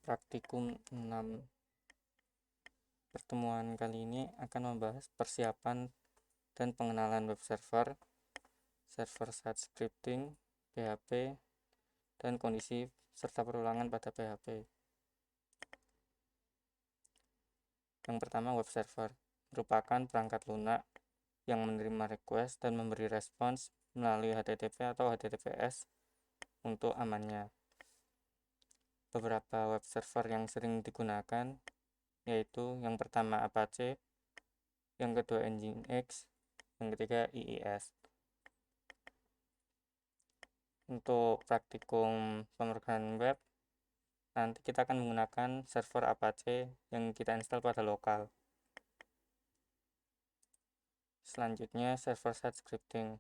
Praktikum 6. Pertemuan kali ini akan membahas persiapan dan pengenalan web server, server-side scripting, PHP, dan kondisi serta perulangan pada PHP. Yang pertama, web server merupakan perangkat lunak yang menerima request dan memberi respons melalui HTTP atau HTTPS untuk amannya. Beberapa web server yang sering digunakan yaitu yang pertama Apache, yang kedua Nginx, yang ketiga IIS. Untuk praktikum pemrograman web, nanti kita akan menggunakan server Apache yang kita install pada lokal. Selanjutnya, server-side scripting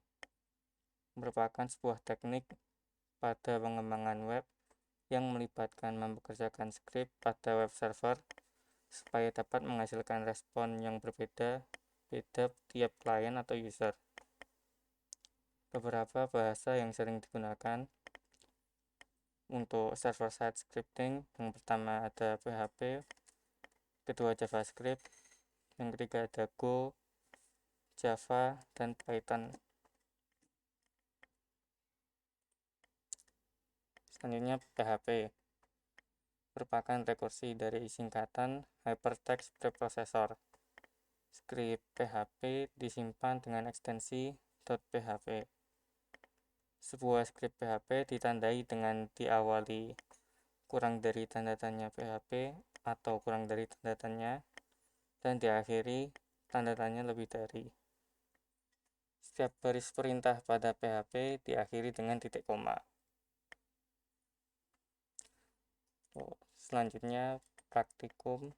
merupakan sebuah teknik pada pengembangan web yang melibatkan mempekerjakan skrip pada web server supaya dapat menghasilkan respon yang berbeda tiap klien atau user. Beberapa bahasa yang sering digunakan untuk server-side scripting, yang pertama ada PHP, kedua JavaScript, yang ketiga ada Go, Java, dan Python. Selanjutnya PHP merupakan rekursi dari singkatan Hypertext Preprocessor. Skrip PHP disimpan dengan ekstensi .php. Sebuah skrip PHP ditandai dengan diawali kurang dari tanda tanya PHP atau kurang dari tanda tanya dan diakhiri tanda tanya lebih dari. Setiap baris perintah pada PHP diakhiri dengan titik koma. Selanjutnya praktikum.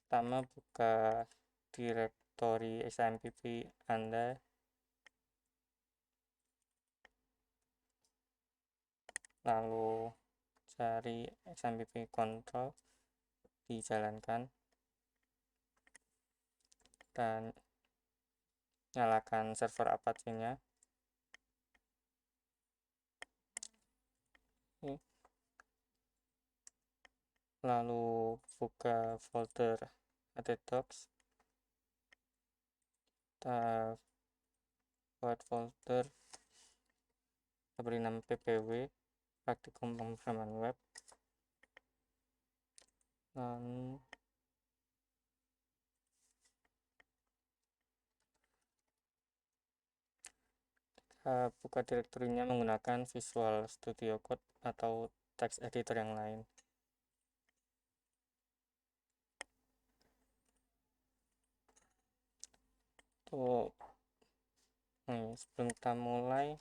Pertama, buka direktori XAMPP Anda. Lalu cari XAMPP control, dijalankan, dan nyalakan server Apache-nya. Lalu buka folder htdocs, kita buat folder, kita beri nama ppw, praktikum pemrograman web. Lalu kita buka direktorinya menggunakan Visual Studio Code atau text editor yang lain. Sebelum kita mulai,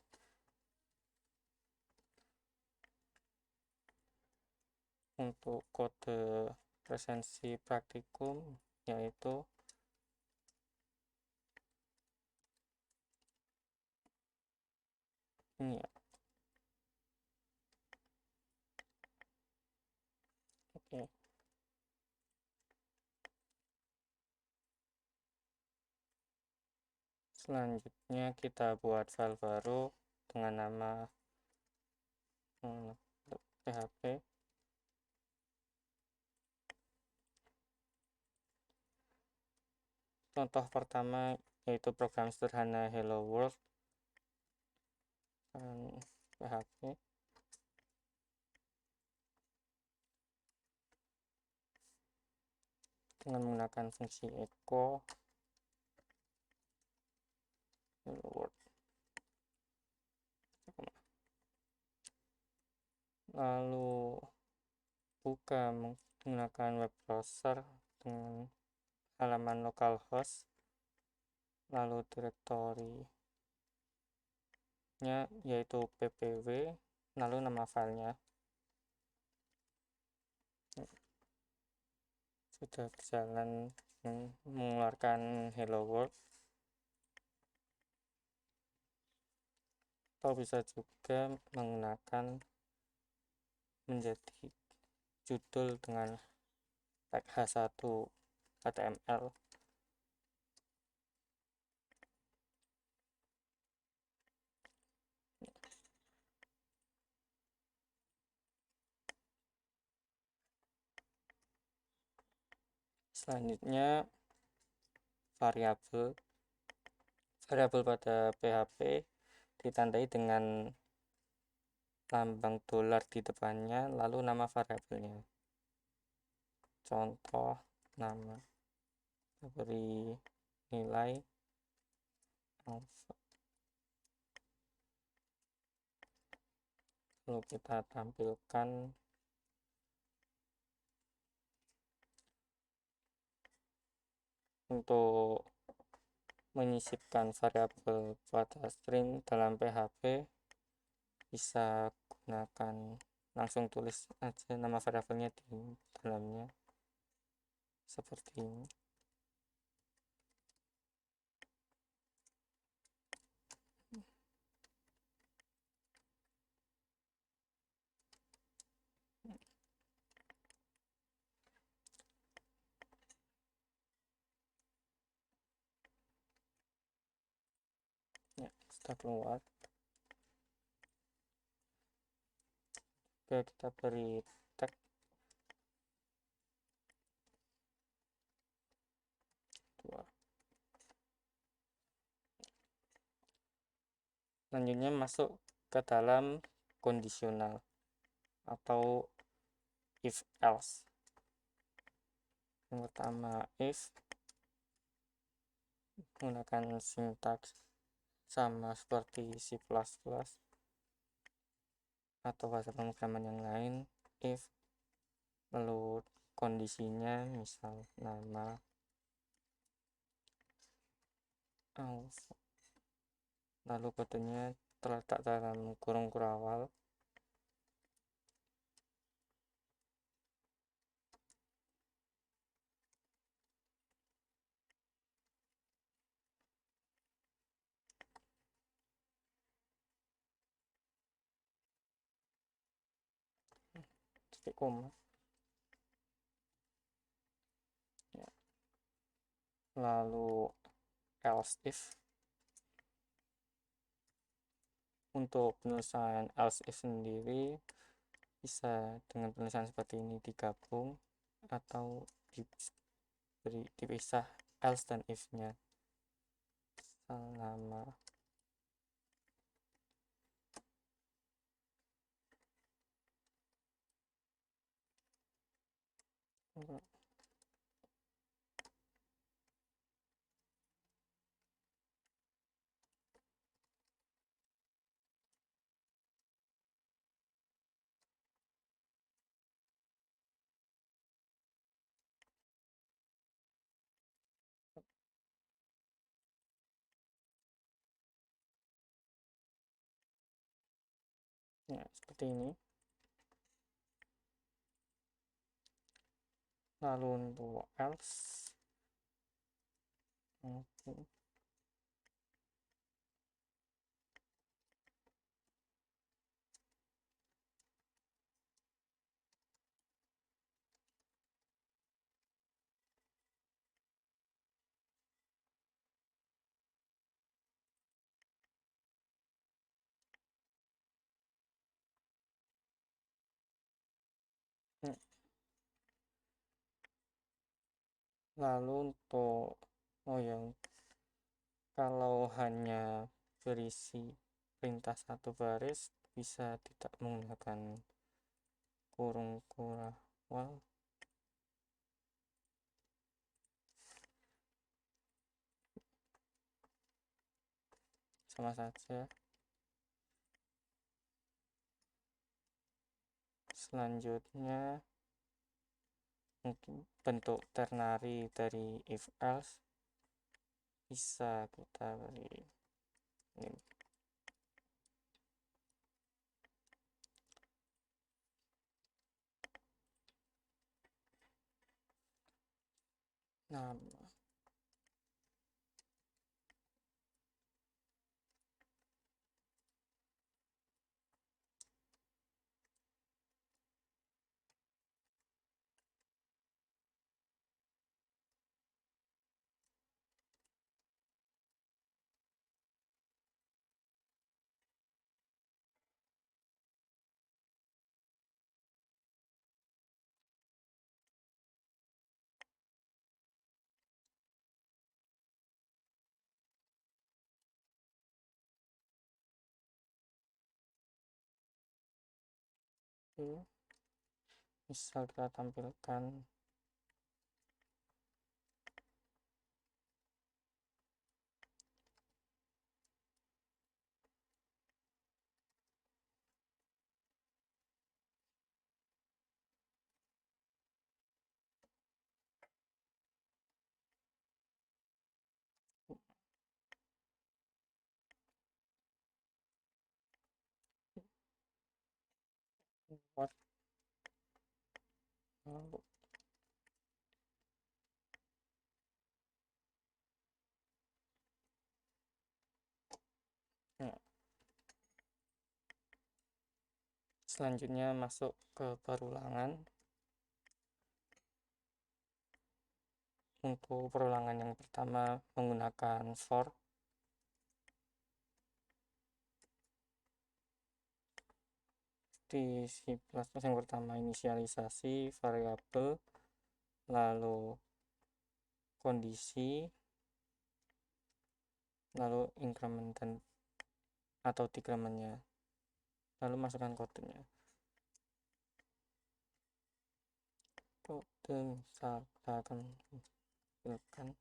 untuk kode presensi praktikum yaitu ini ya. Oke. Selanjutnya kita buat file baru dengan nama PHP. Contoh pertama yaitu program sederhana Hello World dan PHP. Dengan menggunakan fungsi echo Hello World. Lalu buka menggunakan web browser dengan halaman localhost, lalu direktorinya yaitu ppw, lalu nama filenya. Sudah berjalan mengeluarkan Hello World. Atau bisa juga menggunakan menjadi judul dengan tag H1 HTML. Selanjutnya variabel pada PHP ditandai dengan lambang dolar di depannya, lalu nama variabelnya. Contoh nama, beri nilai alpha, lalu kita tampilkan untuk menyisipkan variabel pada string dalam PHP. Bisa gunakan, langsung tulis aja nama variabelnya di dalamnya seperti ini. Ya, sudah keluar. Oke, kita beri tag dua. Selanjutnya masuk ke dalam kondisional atau if else. Yang pertama if, menggunakan sintaks sama seperti C++ atau bahasa pemrograman yang lain. If, lalu kondisinya misal nama alpha, lalu kodenya terletak dalam kurung kurawal. Titik koma ya. Lalu else if, untuk penulisan else if sendiri bisa dengan penulisan seperti ini, digabung atau dipisah else dan if nya. Nama ya seperti ini. Lalu untuk else lalu untuk kalau hanya berisi perintah satu baris bisa tidak menggunakan kurung kurawal. Sama saja. Selanjutnya mungkin bentuk ternary dari if else bisa kita beri ini. Nama misal kita tampilkan what lalu nah, selanjutnya masuk ke perulangan. Untuk perulangan yang pertama menggunakan for. Di C++ yang pertama inisialisasi variabel, lalu kondisi, lalu increment dan atau decrementnya, lalu masukkan kodenya. Kode misal kita akan tampilkan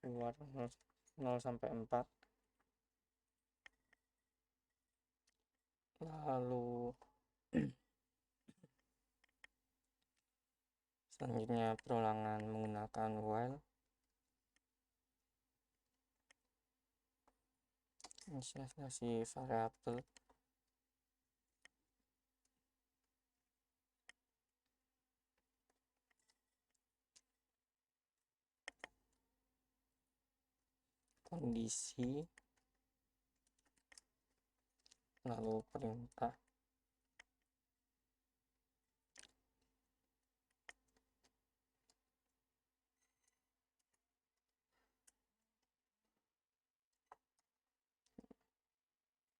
keluar 0 sampai 4, lalu selanjutnya perulangan menggunakan while, inisialisasi variabel, kondisi, lalu perintah.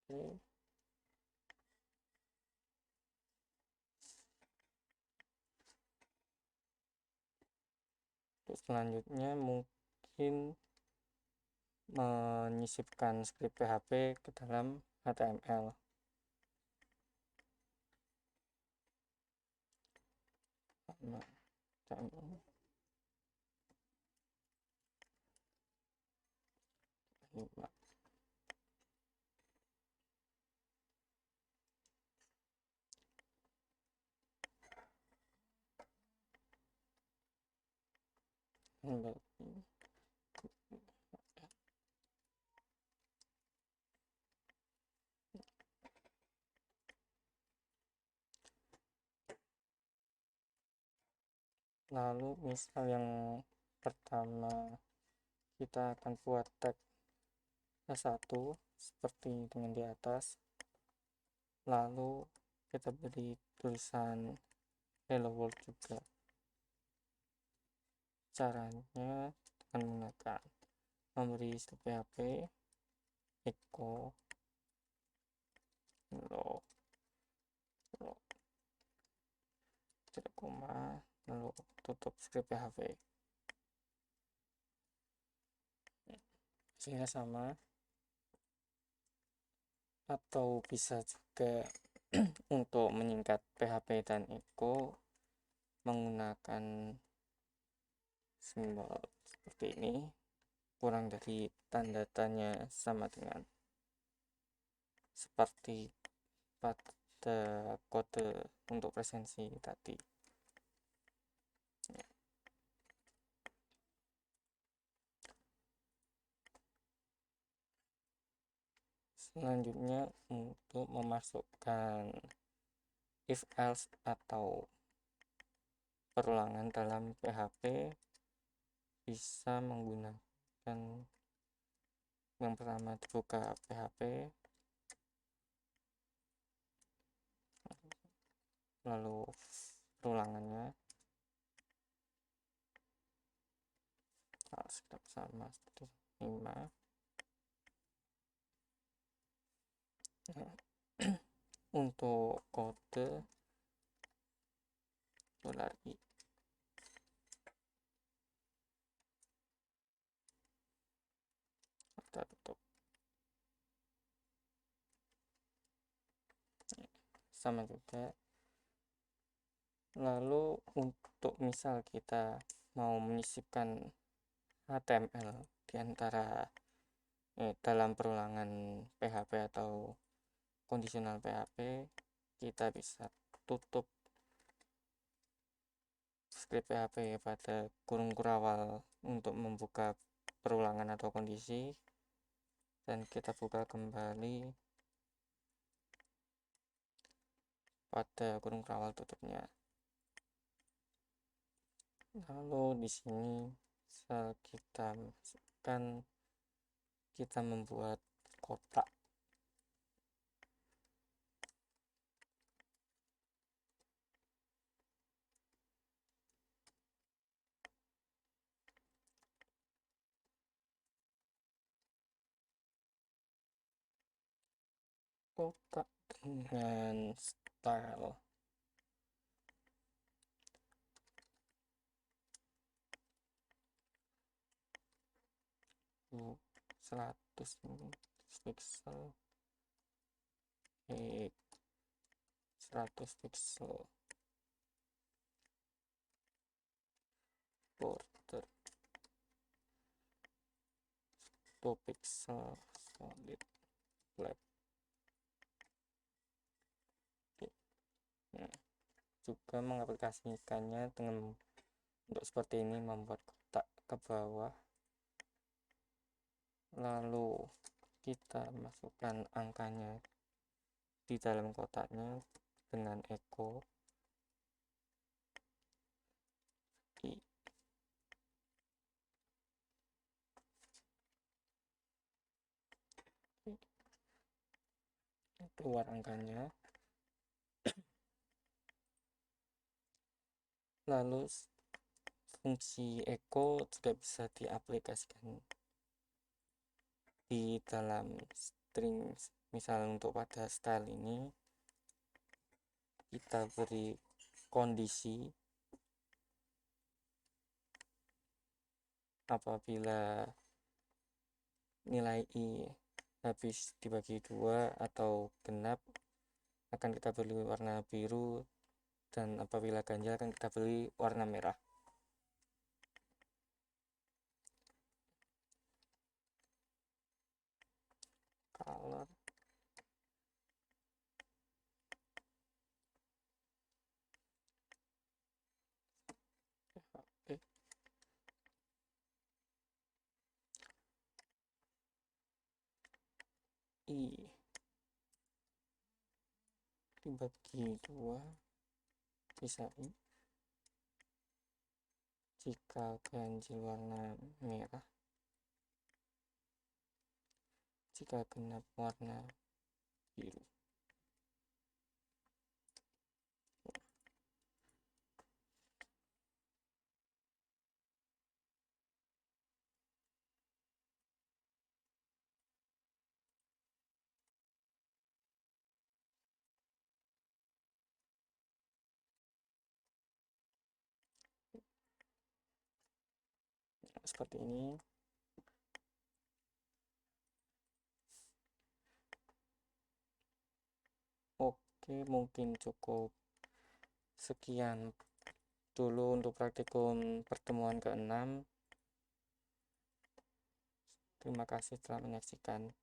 Oke. Terus selanjutnya mungkin menyisipkan script PHP ke dalam HTML. Lalu misal yang pertama kita akan buat tag S1 seperti dengan di atas, lalu kita beri tulisan hello world juga. Caranya dengan menggunakan memberi script PHP echo hello tidak koma, lalu tutup script PHP. Hasilnya sama, atau bisa juga untuk menyingkat PHP dan echo menggunakan simbol seperti ini, kurang dari tanda tanya sama dengan seperti pada kode untuk presensi tadi. Selanjutnya untuk memasukkan if else atau perulangan dalam PHP bisa menggunakan yang pertama dibuka PHP, lalu perulangannya sama seperti 5. Nah, untuk kode $i. Kita tutup. Sama juga. Lalu untuk misal kita mau menyisipkan HTML di antara dalam perulangan PHP atau kondisional PHP, kita bisa tutup script PHP pada kurung kurawal untuk membuka perulangan atau kondisi, dan kita buka kembali pada kurung kurawal tutupnya. Lalu di sini kita masukkan, kita membuat kotak. Kotak dengan style 100 pixel, 100 pixel border, 2 pixel solid black. Nah, juga mengaplikasikannya dengan untuk seperti ini, membuat kotak ke bawah, lalu kita masukkan angkanya di dalam kotaknya dengan echo i. Keluar angkanya, lalu fungsi echo juga bisa diaplikasikan di dalam string. Misal untuk pada style ini kita beri kondisi apabila nilai i habis dibagi 2 atau genap akan kita beri warna biru, dan apabila ganjil akan kita beri warna merah. Color PHP i dibagi 2 bisa i. Jika ganjil warna merah, jika genap warna biru. Seperti ini. Oke, mungkin cukup sekian dulu untuk praktikum pertemuan ke-6. Terima kasih telah menyaksikan.